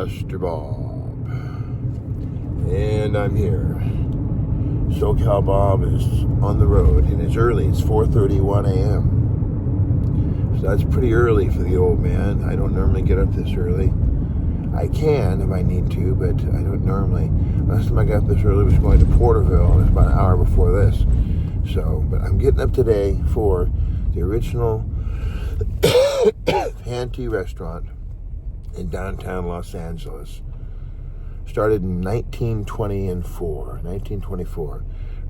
Pastor Bob, and I'm here. SoCal Bob is on the road, and it's early. It's 4:31 a.m. So that's pretty early for the old man. I don't normally get up this early. I can if I need to, but I don't normally. Last time I got up this early was going to Porterville, and it was about an hour before this. So, but I'm getting up today for the original Pantry restaurant in downtown Los Angeles. Started in 1924,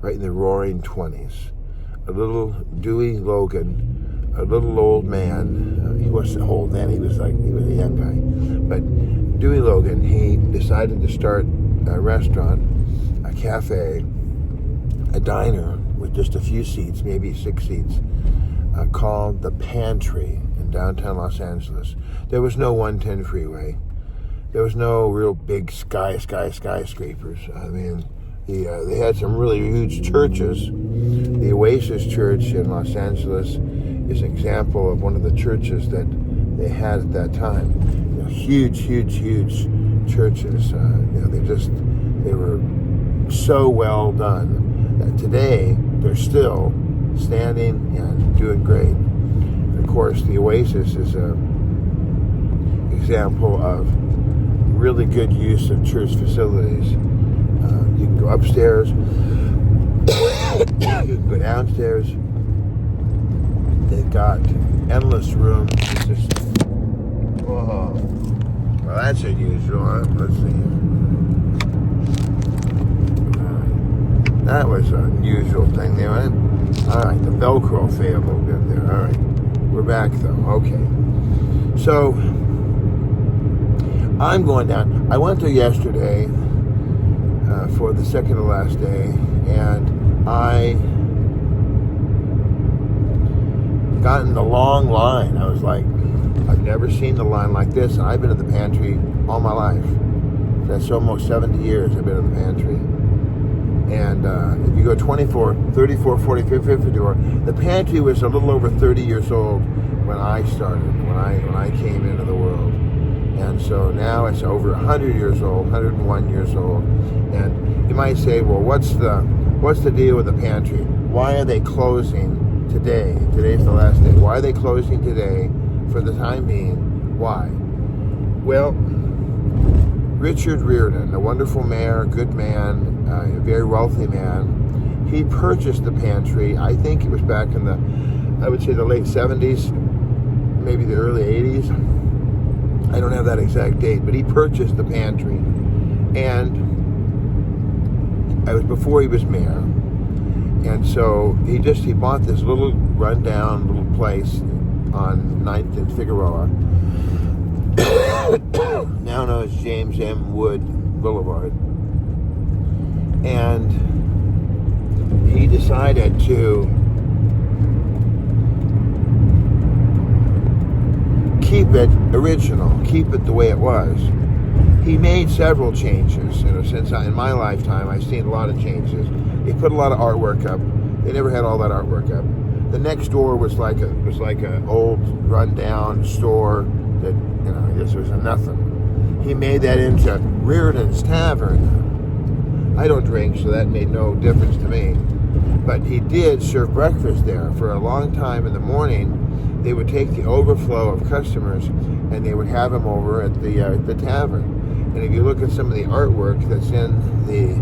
right in the roaring 20s. A little Dewey Logan, a little old man. He wasn't old then, he was a young guy. But Dewey Logan, he decided to start a restaurant, a cafe, a diner with just a few seats, maybe 6 seats, called The Pantry in downtown Los Angeles. There was no 110 freeway. There was no real big skyscrapers. I mean, they had some really huge churches. The Oasis Church in Los Angeles is an example of one of the churches that they had at that time. You know, huge churches. They were so well done that today they're still standing and doing great. And of course, the Oasis is an example of really good use of church facilities. You can go upstairs, you can go downstairs. They've got endless rooms. It's just, whoa. Well, that's unusual. Let's see. That was an unusual thing there. All right, the Velcro failed a little bit there. All right, we're back though. Okay. So, I'm going down. I went there yesterday for the second to last day, and I got in the long line. I was like, I've never seen the line like this. I've been at the Pantry all my life. That's almost 70 years I've been at the Pantry. And if you go 24, 34, 40, 50 door, the Pantry was a little over 30 years old when I started, when I came into the world. And so now it's over 100 years old, 101 years old. And you might say, well, what's the deal with the Pantry? Why are they closing today? Today's the last day. Why are they closing today for the time being? Why? Well, Richard Riordan, a wonderful mayor, good man, a very wealthy man, he purchased the Pantry. I think it was back in the, I would say the late 70s, maybe the early 80s. I don't have that exact date, but he purchased the Pantry, and it was before he was mayor. And so he bought this little rundown little place on 9th and Figueroa, now known as James M. Wood Boulevard. And he decided to keep it original, keep it the way it was. He made several changes. You know, since in my lifetime, I've seen a lot of changes. He put a lot of artwork up. They never had all that artwork up. The next door was like a old rundown store that, you know, I guess was a nothing. He made that into Riordan's Tavern. I don't drink, so that made no difference to me. But he did serve breakfast there for a long time in the morning. They would take the overflow of customers and they would have them over at the tavern. And if you look at some of the artwork that's in the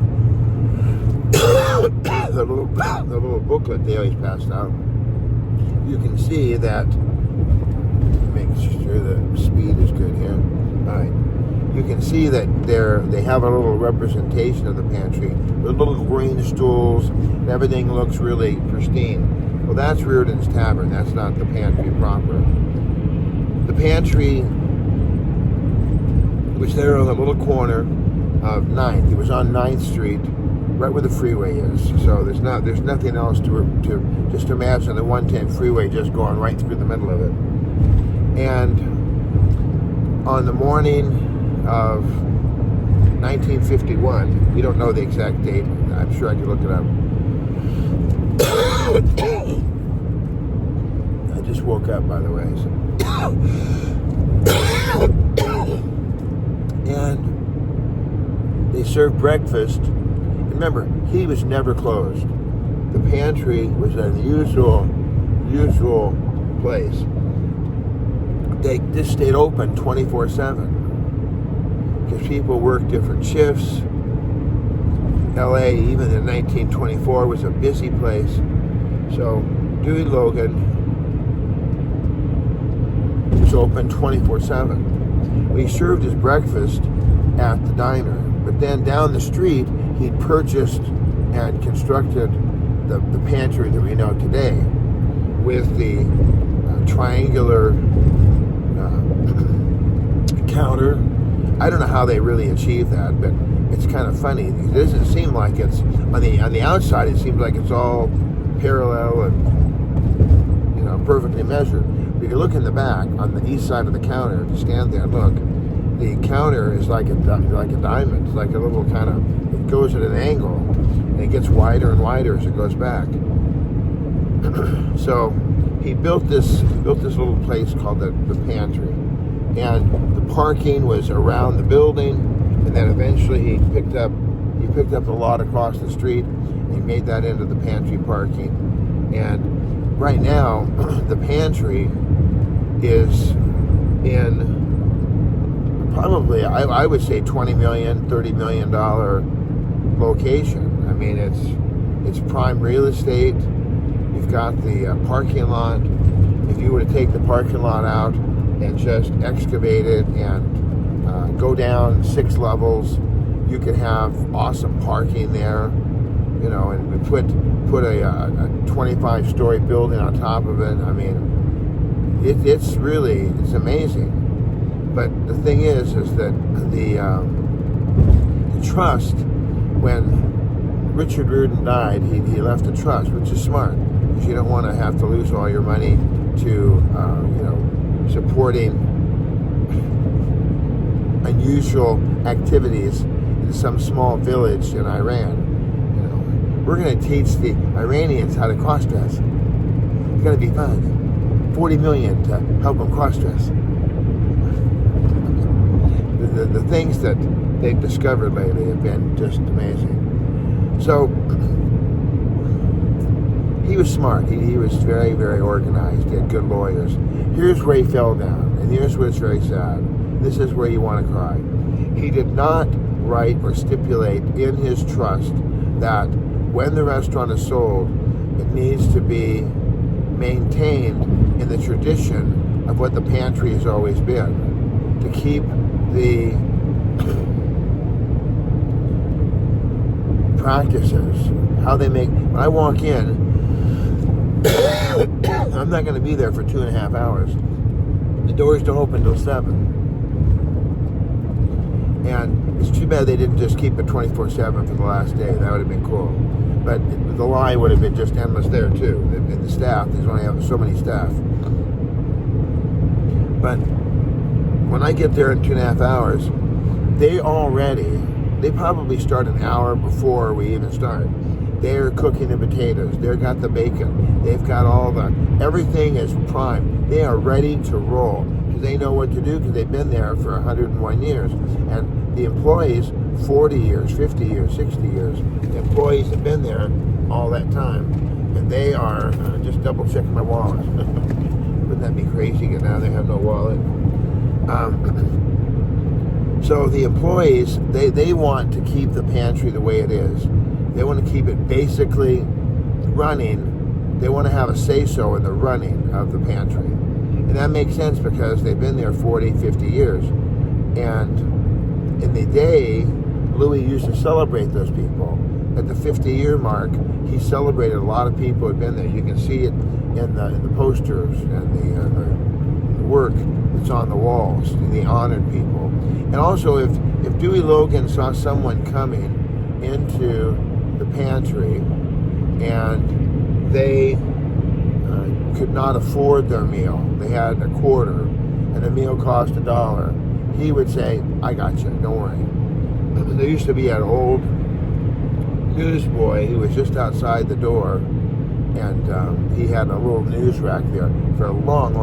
little booklet they always passed out, you can see that. Make sure the speed is good here. All right. You can see that they have a little representation of the Pantry. The little green stools, and everything looks really pristine. Well, that's Riordan's Tavern. That's not the Pantry proper. The Pantry was there on the little corner of 9th. It was on 9th Street, right where the freeway is. So there's nothing else to just imagine the 110 freeway just going right through the middle of it. And on the morning of 1951, we don't know the exact date. I'm sure I can look it up. I just woke up, by the way. So. And they served breakfast. Remember, he was never closed. The pantry was an usual place. They just stayed open 24/7 because people worked different shifts. LA, even in 1924, was a busy place. So Dewey Logan was open 24/7. He served his breakfast at the diner, but then down the street he purchased and constructed the pantry that we know today with the triangular counter. I don't know how they really achieved that, but it's kind of funny. It doesn't seem like it's on the outside. It seems like it's all parallel and perfectly measured. But if you look in the back on the east side of the counter, if you stand there and look, the counter is like a diamond. It's like a little kind of, it goes at an angle and it gets wider and wider as it goes back. So he built this little place called the pantry, and the parking was around the building, and then eventually he picked up the lot across the street and he made that into the pantry parking. And right now the pantry is in probably, I would say, $20 million, $30 million location. I mean, it's prime real estate. You've got the parking lot. If you were to take the parking lot out and just excavate it and go down 6 levels, you could have awesome parking there, and we put a 25-story building on top of it. I mean, it's amazing. But the thing is that the trust, when Richard Riordan died, he left a trust, which is smart, because you don't want to have to lose all your money to supporting unusual activities in some small village in Iran. We're going to teach the Iranians how to cross-dress. It's going to be fun. $40 million to help them cross-dress. The things that they've discovered lately have been just amazing. So he was smart. He was very, very organized. He had good lawyers. Here's where he fell down, and here's where it's very sad. This is where you want to cry. He did not write or stipulate in his trust that when the restaurant is sold, it needs to be maintained in the tradition of what the pantry has always been, to keep the practices, how they make. When I walk in, I'm not going to be there for 2.5 hours. The doors don't open till 7. And it's too bad they didn't just keep it 24/7 for the last day. That would have been cool. But the line would have been just endless there too. And the staff, there's only so many staff. But when I get there in 2.5 hours, they probably start an hour before we even start. They're cooking the potatoes. They've got the bacon. They've got everything is prime. They are ready to roll. They know what to do because they've been there for 101 years. And the employees, 40 years, 50 years, 60 years, the employees have been there all that time. And they are, just double checking my wallet. Wouldn't that be crazy? Because now they have no wallet. So the employees, they want to keep the pantry the way it is. They want to keep it basically running. They want to have a say-so in the running of the pantry. And that makes sense because they've been there 40, 50 years. And in the day, Louis used to celebrate those people. At the 50-year mark, he celebrated a lot of people who had been there. You can see it in the posters and the work that's on the walls, the honored people. And also, if Dewey Logan saw someone coming into the pantry and they could not afford their meal, they had a quarter, and the meal cost $1, he would say, "I got you, don't worry." There used to be an old newsboy who was just outside the door, and he had a little news rack there for a long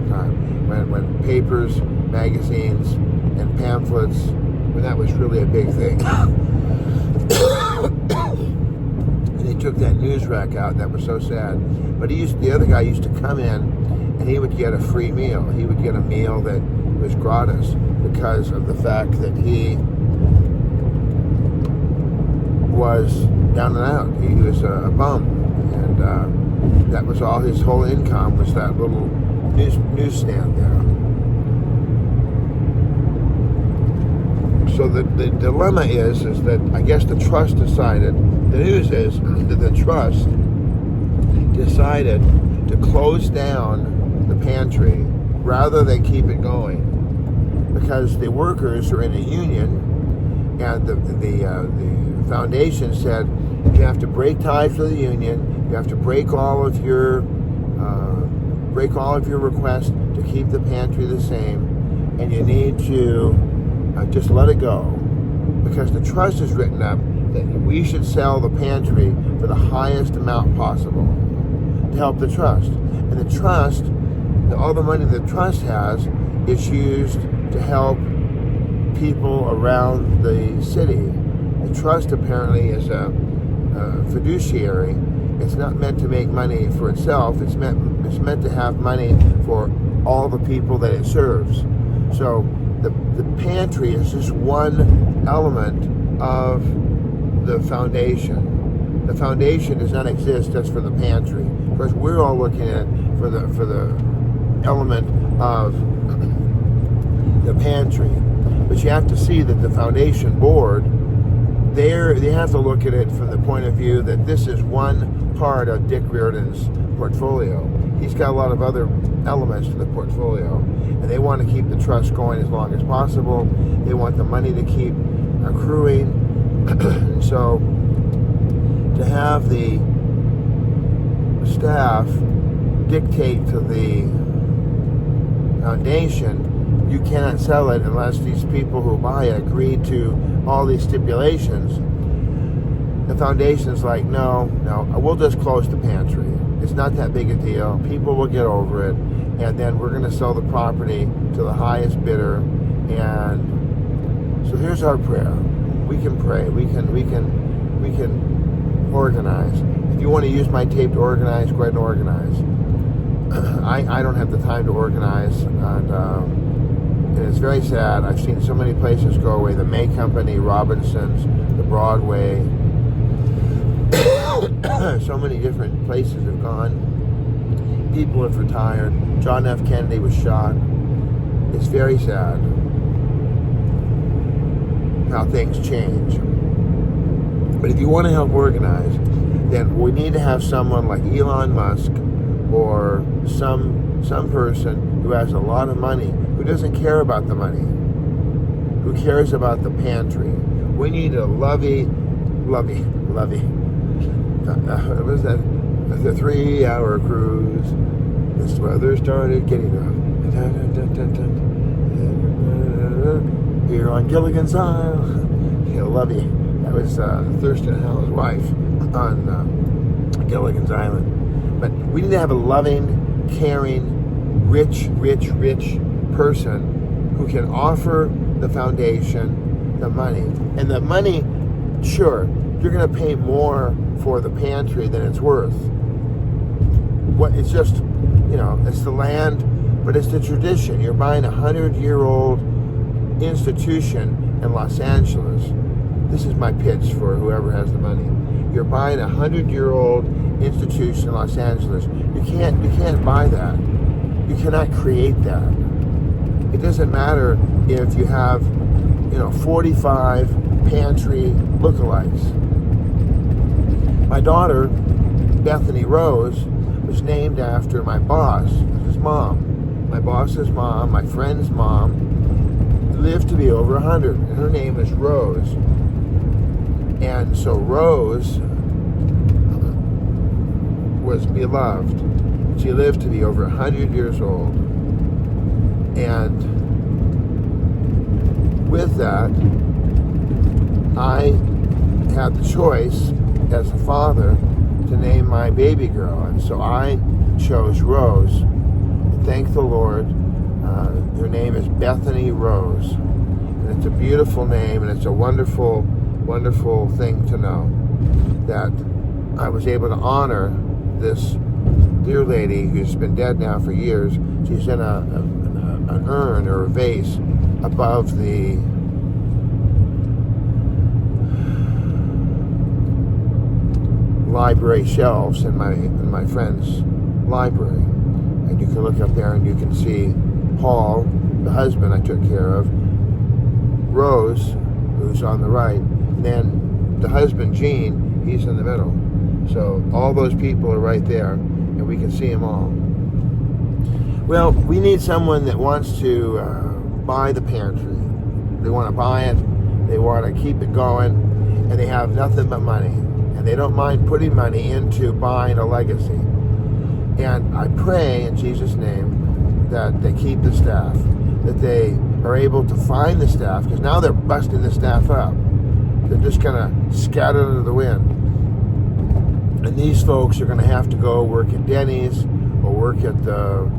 time. When papers, magazines, and pamphlets when that was really a big thing. And they took that news rack out. That was so sad. But the other guy used to come in and he would get a free meal. He would get a meal that was gratis because of the fact that he was down and out. He was a bum, and that was all his whole income was that little newsstand there. So the dilemma is that I guess the trust decided. The news is that the trust decided to close down the pantry rather than keep it going, because the workers are in a union, and the foundation said you have to break ties with the union. You have to break all of your requests to keep the pantry the same, and you need to just let it go, because the trust is written up that we should sell the pantry for the highest amount possible to help the trust. And the trust, all the money the trust has, is used to help people around the city. The trust apparently is a fiduciary. It's not meant to make money for itself. It's meant to have money for all the people that it serves. So the pantry is just one element of the foundation. The foundation does not exist just for the pantry. Of course, we're all looking at it for the element of the pantry. But you have to see that the foundation board, they have to look at it from the point of view that this is one part of Dick Riordan's portfolio. He's got a lot of other elements to the portfolio, and they want to keep the trust going as long as possible. They want the money to keep accruing. So to have the staff dictate to the foundation, you cannot sell it unless these people who buy it agree to all these stipulations. The foundation's like, no, we'll just close the pantry. It's not that big a deal. People will get over it, and then we're going to sell the property to the highest bidder. And so here's our prayer. We can pray. We can organize. If you want to use my tape to organize, go ahead and organize. I don't have the time to organize, and it's very sad. I've seen so many places go away. The May Company, Robinson's, the Broadway. So many different places have gone. People have retired. John F. Kennedy was shot. It's very sad how things change. But if you want to help organize, then we need to have someone like Elon Musk or some person who has a lot of money, who doesn't care about the money, who cares about the pantry. We need a lovey. What was that? The 3-hour cruise. This weather started getting rough. Here on Gilligan's Island. Lovey. That was Thurston Howell's wife on Gilligan's Island. But we need to have a loving, caring, rich person who can offer the foundation the money. And the money, sure, you're going to pay more for the pantry than it's worth. It's just, it's the land, but it's the tradition. You're buying a 100-year-old institution in Los Angeles. This is my pitch for whoever has the money. You're buying a 100-year-old institution in Los Angeles. You can't buy that. You cannot create that. It doesn't matter if you have, 45 pantry lookalikes. My daughter, Bethany Rose, was named after my boss, his mom. My boss's mom, my friend's mom, lived to be over 100, and her name is Rose. And so Rose was beloved. She lived to be over 100 years old. And with that, I had the choice as a father to name my baby girl. And so I chose Rose. And thank the Lord. Her name is Bethany Rose. And it's a beautiful name, and it's a wonderful, wonderful thing to know that I was able to honor this dear lady who's been dead now for years. She's in an urn or a vase above the library shelves in my friend's library. And you can look up there and you can see Paul, the husband I took care of, Rose, who's on the right, and then the husband, Gene, he's in the middle. So all those people are right there, and we can see them all. Well, we need someone that wants to buy the pantry. They want to buy it, they want to keep it going, and they have nothing but money. And they don't mind putting money into buying a legacy. And I pray in Jesus' name that they keep the staff, that they are able to find the staff, because now they're busting the staff up. They're just kind of scattered into the wind. And these folks are going to have to go work at Denny's or work at the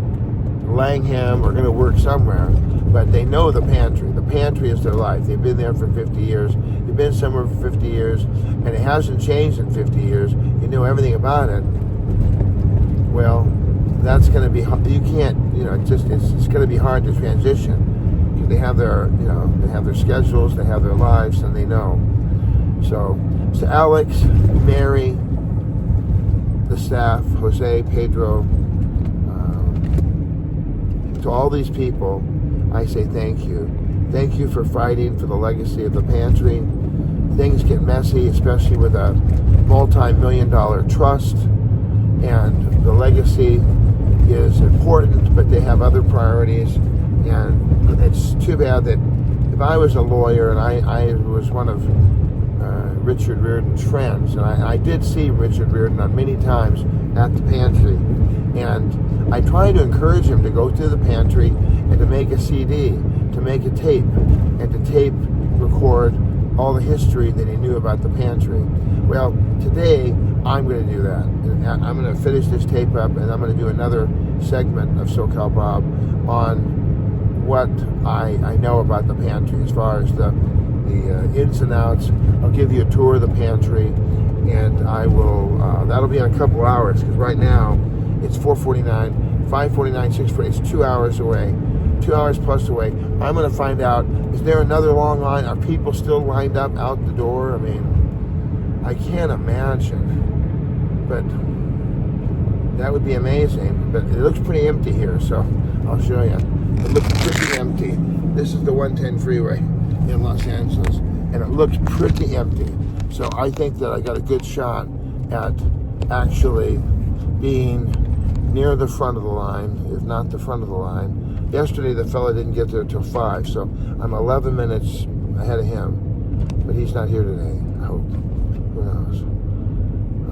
Langham, or going to work somewhere. But they know the pantry. The pantry is their life. They've been there for 50 years. They've been somewhere for 50 years, and it hasn't changed in 50 years. You know everything about it. Well, that's going to be, you can't, it's going to be hard to transition, because they have their, they have their schedules, they have their lives, and they know. So Alex, Mary, the staff, Jose, Pedro, to all these people, I say thank you. Thank you for fighting for the legacy of the pantry. Things get messy, especially with a multi-million-dollar trust, and the legacy is important, but they have other priorities, and it's too bad that if I was a lawyer and I was one of Richard Riordan's friends, and I did see Richard Riordan on many times at the pantry, and I tried to encourage him to go to the pantry and to make a CD, to make a tape, and to tape record all the history that he knew about the pantry. Well, today I'm going to do that. And I'm going to finish this tape up, and I'm going to do another segment of SoCal Bob on what I know about the pantry as far as the ins and outs. I'll give you a tour of the pantry, and I will, that'll be in a couple hours, because right now it's 4:49, 5:49, 6:40, it's 2 hours away. 2 hours plus away. I'm going to find out, is there another long line? Are people still lined up out the door? I mean, I can't imagine, but that would be amazing. But it looks pretty empty here, so I'll show you. It looks pretty empty. This is the 110 freeway in Los Angeles, and it looks pretty empty. So I think that I got a good shot at actually being near the front of the line, if not the front of the line. Yesterday, the fella didn't get there till 5, so I'm 11 minutes ahead of him, but he's not here today, I hope. Who knows?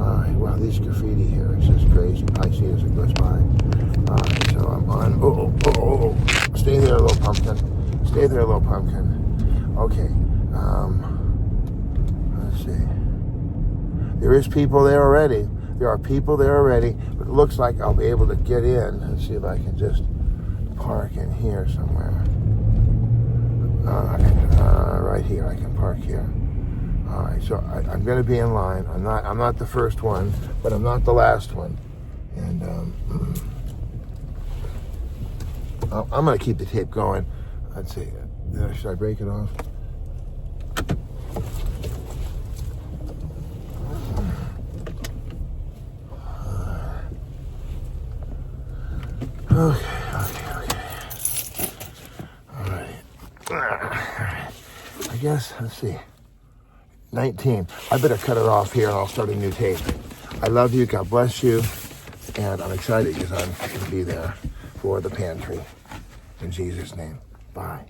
All right, wow, these graffiti here, it's just crazy. I see it as it goes by. All right, so I'm on, stay there, little pumpkin. Stay there, little pumpkin. Okay, let's see. There is people there already. There are people there already, but it looks like I'll be able to get in. Let's see if I can just park in here somewhere. Right here, I can park here. All right, so I'm going to be in line. I'm not the first one, but I'm not the last one. And I'm going to keep the tape going. Let's see. Should I break it off? Okay. All right. I guess, let's see. 19. I better cut it off here and I'll start a new tape. I love you. God bless you. And I'm excited because I'm going to be there for the pantry. In Jesus' name. Bye.